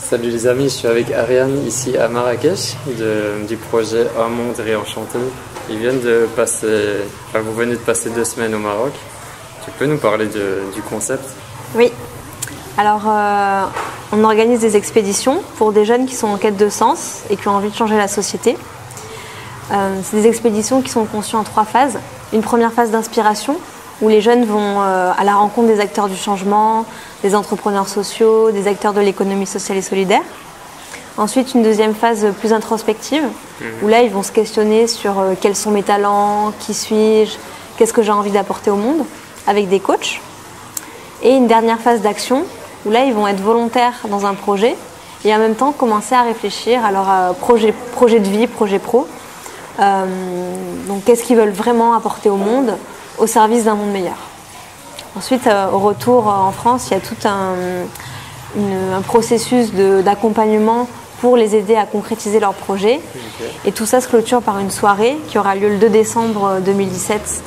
Salut les amis, je suis avec Ariane ici à Marrakech du projet Un monde réenchanté. Ils viennent de passer, vous venez de passer 2 semaines au Maroc. Tu peux nous parler du concept? Oui. Alors, on organise des expéditions pour des jeunes qui sont en quête de sens et qui ont envie de changer la société. C'est des expéditions qui sont conçues en 3 phases. Une première phase d'inspiration, où les jeunes vont à la rencontre des acteurs du changement, des entrepreneurs sociaux, des acteurs de l'économie sociale et solidaire. Ensuite, une deuxième phase plus introspective, où là, ils vont se questionner sur quels sont mes talents, qui suis-je, qu'est-ce que j'ai envie d'apporter au monde, avec des coachs. Et une dernière phase d'action, où là, ils vont être volontaires dans un projet et en même temps commencer à réfléchir à leur projet de vie, projet pro. Donc, qu'est-ce qu'ils veulent vraiment apporter au monde, au service d'un monde meilleur. Ensuite, au retour en France, il y a tout un processus d'accompagnement pour les aider à concrétiser leur projet. Okay. Et tout ça se clôture par une soirée qui aura lieu le 2 décembre 2017.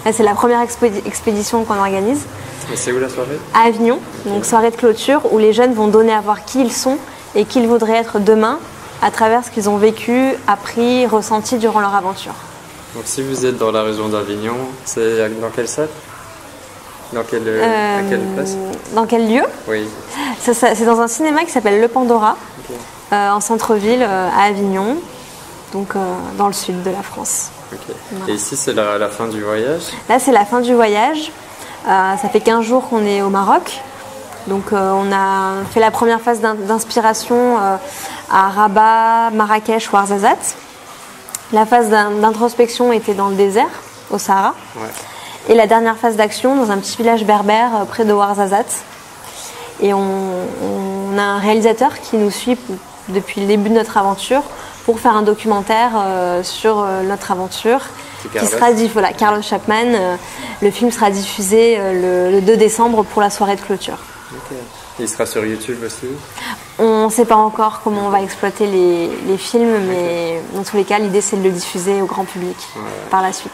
Là, c'est la première expédition qu'on organise. Et c'est où la soirée? À Avignon, okay. Donc soirée de clôture où les jeunes vont donner à voir qui ils sont et qui ils voudraient être demain à travers ce qu'ils ont vécu, appris, ressenti durant leur aventure. Donc si vous êtes dans la région d'Avignon, c'est dans quelle salle? À quelle place? Dans quel lieu? Oui. C'est dans un cinéma qui s'appelle Le Pandora, okay. En centre-ville à Avignon, donc dans le sud de la France. Okay. Voilà. Et ici c'est la fin du voyage? Là c'est la fin du voyage. Ça fait 15 jours qu'on est au Maroc. Donc on a fait la première phase d'inspiration à Rabat, Marrakech ou Ouarzazate. La phase d'introspection était dans le désert, au Sahara. Ouais. Et la dernière phase d'action dans un petit village berbère près de Ouarzazate. Et on a un réalisateur qui nous suit depuis le début de notre aventure pour faire un documentaire sur notre aventure. Qui sera voilà, Carlos Chapman. Le film sera diffusé le 2 décembre pour la soirée de clôture. Okay. Il sera sur YouTube aussi? On ne sait pas encore comment on va exploiter les films, mais dans tous les cas, l'idée c'est de le diffuser au grand public par la suite.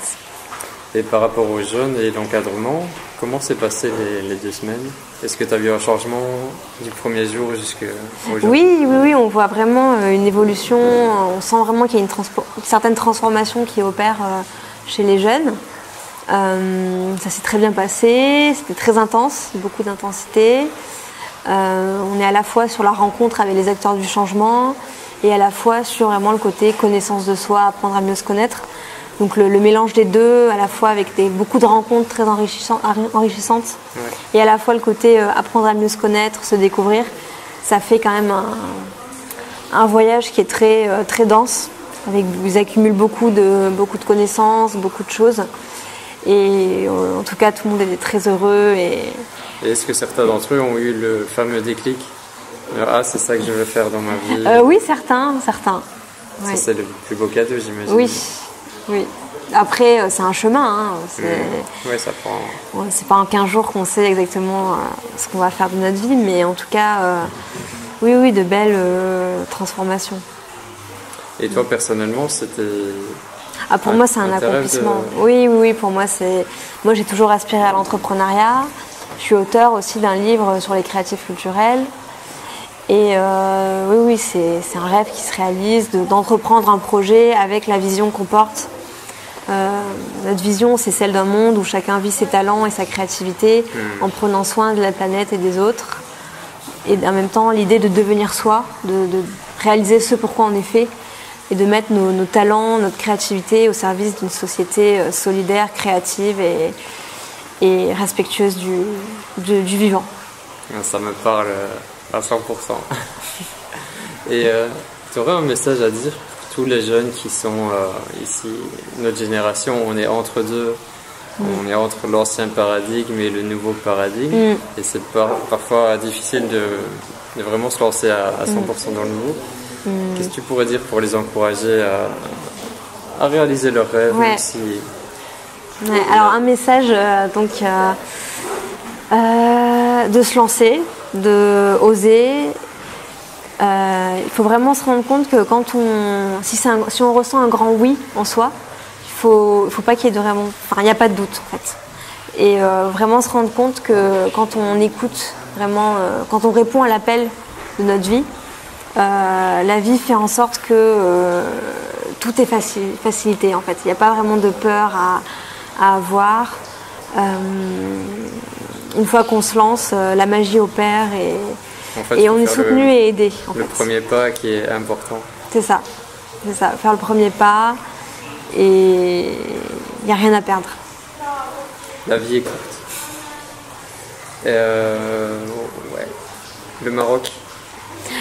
Et par rapport aux jeunes et l'encadrement, comment s'est passé les 2 semaines? Est-ce que tu as vu un changement du premier jour jusqu'au jour? Oui, on voit vraiment une évolution. On sent vraiment qu'il y a une certaine transformation qui opère chez les jeunes. Ça s'est très bien passé, c'était très intense, beaucoup d'intensité. On est à la fois sur la rencontre avec les acteurs du changement et à la fois sur vraiment le côté connaissance de soi, apprendre à mieux se connaître. Donc le mélange des deux, à la fois avec beaucoup de rencontres très enrichissantes ouais. Et à la fois le côté apprendre à mieux se connaître, se découvrir, ça fait quand même un voyage qui est très dense. Vous accumulez beaucoup de connaissances, beaucoup de choses. Et en tout cas, tout le monde est très heureux. Et est-ce que certains d'entre eux ont eu le fameux déclic? Ah, c'est ça que je veux faire dans ma vie? Oui, certains. Ça, ouais. C'est le plus beau cadeau, j'imagine. Oui. Après, c'est un chemin. Hein. Oui, ça prend... C'est pas en 15 jours qu'on sait exactement ce qu'on va faire de notre vie, mais en tout cas, oui, de belles transformations. Et toi, personnellement, c'était... pour moi, c'est un accomplissement. Oui, pour moi, moi, j'ai toujours aspiré à l'entrepreneuriat. Je suis auteure aussi d'un livre sur les créatifs culturels. Et oui, c'est un rêve qui se réalise d'entreprendre un projet avec la vision qu'on porte. Notre vision, c'est celle d'un monde où chacun vit ses talents et sa créativité en prenant soin de la planète et des autres. Et en même temps, l'idée de devenir soi, de réaliser ce pourquoi on est fait et de mettre nos talents, notre créativité au service d'une société solidaire, créative et respectueuse du vivant. Ça me parle à 100%. Et tu aurais un message à dire pour tous les jeunes qui sont ici, notre génération, on est entre deux. On est entre l'ancien paradigme et le nouveau paradigme. Et c'est parfois difficile de vraiment se lancer à 100% dans le nouveau. Qu'est-ce que tu pourrais dire pour les encourager à réaliser leurs rêves aussi? Alors un message de se lancer, de oser. Il faut vraiment se rendre compte que si on ressent un grand oui en soi, il faut pas qu'il y ait il n'y a pas de doute en fait. Et vraiment se rendre compte que quand on écoute vraiment, quand on répond à l'appel de notre vie, la vie fait en sorte que tout est facilité en fait. Il n'y a pas vraiment de peur à avoir. Une fois qu'on se lance, la magie opère En fait, et on est soutenu et aidé. Le premier pas qui est important. C'est ça, faire le premier pas et il n'y a rien à perdre. La vie est courte. Ouais. Le Maroc.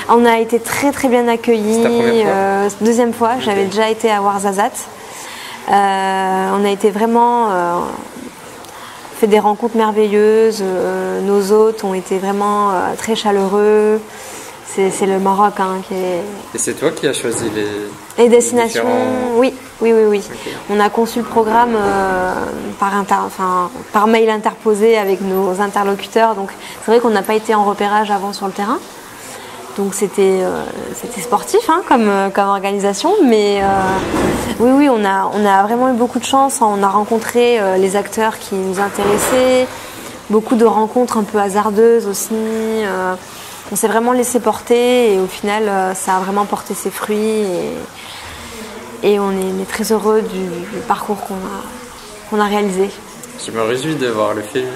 On a été très très bien accueillis. C'est ta première fois deuxième fois, j'avais déjà été à Ouarzazate. On a été vraiment fait des rencontres merveilleuses. Nos hôtes ont été vraiment très chaleureux. C'est le Maroc qui est... Et c'est toi qui as choisi les destinations différents... Oui. Okay. On a conçu le programme par mail interposé avec nos interlocuteurs. Donc c'est vrai qu'on n'a pas été en repérage avant sur le terrain. Donc c'était sportif comme organisation, mais oui, on a vraiment eu beaucoup de chance. On a rencontré les acteurs qui nous intéressaient, beaucoup de rencontres un peu hasardeuses aussi. On s'est vraiment laissé porter et au final, ça a vraiment porté ses fruits et on est très heureux du parcours qu'on a réalisé. Je me réjouis de voir le film.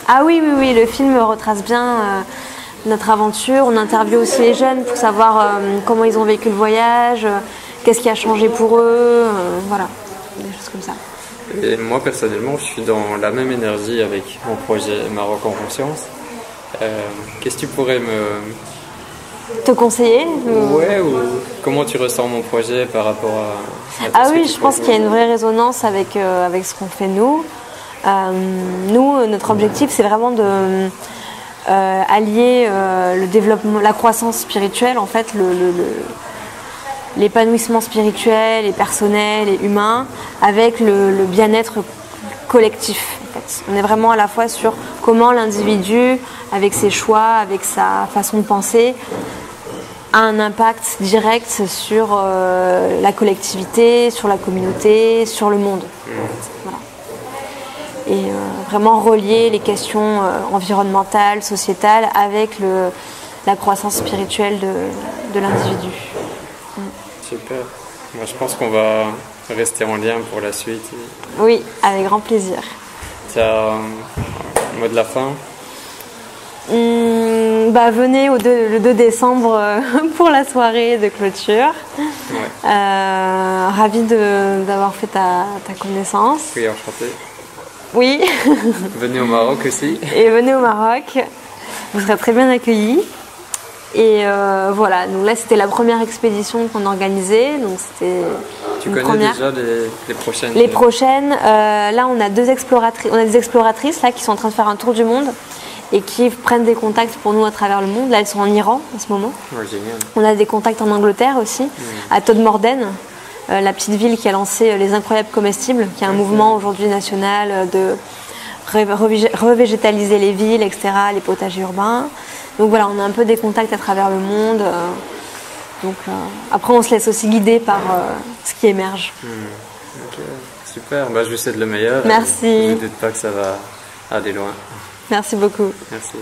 Ah oui, le film retrace bien notre aventure. On interviewe aussi les jeunes pour savoir comment ils ont vécu le voyage, qu'est-ce qui a changé pour eux, voilà, des choses comme ça. Et moi personnellement, je suis dans la même énergie avec mon projet Maroc en conscience. Qu'est-ce que tu pourrais te conseiller Ouais, ou comment tu ressens mon projet par rapport à Ah oui, je pense qu'il y a une vraie résonance avec ce qu'on fait nous. Nous, notre objectif, c'est vraiment de allier le développement, la croissance spirituelle, en fait, l'épanouissement spirituel et personnel et humain avec le bien-être collectif. En fait. On est vraiment à la fois sur comment l'individu, avec ses choix, avec sa façon de penser, a un impact direct sur la collectivité, sur la communauté, sur le monde. Voilà. Et vraiment relier les questions environnementales, sociétales avec la croissance spirituelle de l'individu. Super. Moi, je pense qu'on va rester en lien pour la suite. Oui, avec grand plaisir. Tu as un mot de la fin? Venez le 2 décembre pour la soirée de clôture. Ouais. Ravie d'avoir fait ta connaissance. Oui, enchanté. Oui. Venez au Maroc aussi. Et venez au Maroc. Vous serez très bien accueillis. Et voilà, donc là c'était la première expédition qu'on organisait. Donc c'était Tu connais déjà les prochaines? Les prochaines, là on a des exploratrices là, qui sont en train de faire un tour du monde et qui prennent des contacts pour nous à travers le monde. Là elles sont en Iran en ce moment. Ouais, génial. On a des contacts en Angleterre aussi, à Todmorden, la petite ville qui a lancé les incroyables comestibles, qui est un mouvement aujourd'hui national de revégétaliser les villes, etc., les potagers urbains. Donc voilà, on a un peu des contacts à travers le monde. Donc après, on se laisse aussi guider par ce qui émerge. Ok, super. Je vous souhaite le meilleur. Merci. Je ne doute pas que ça va aller loin. Merci beaucoup. Merci.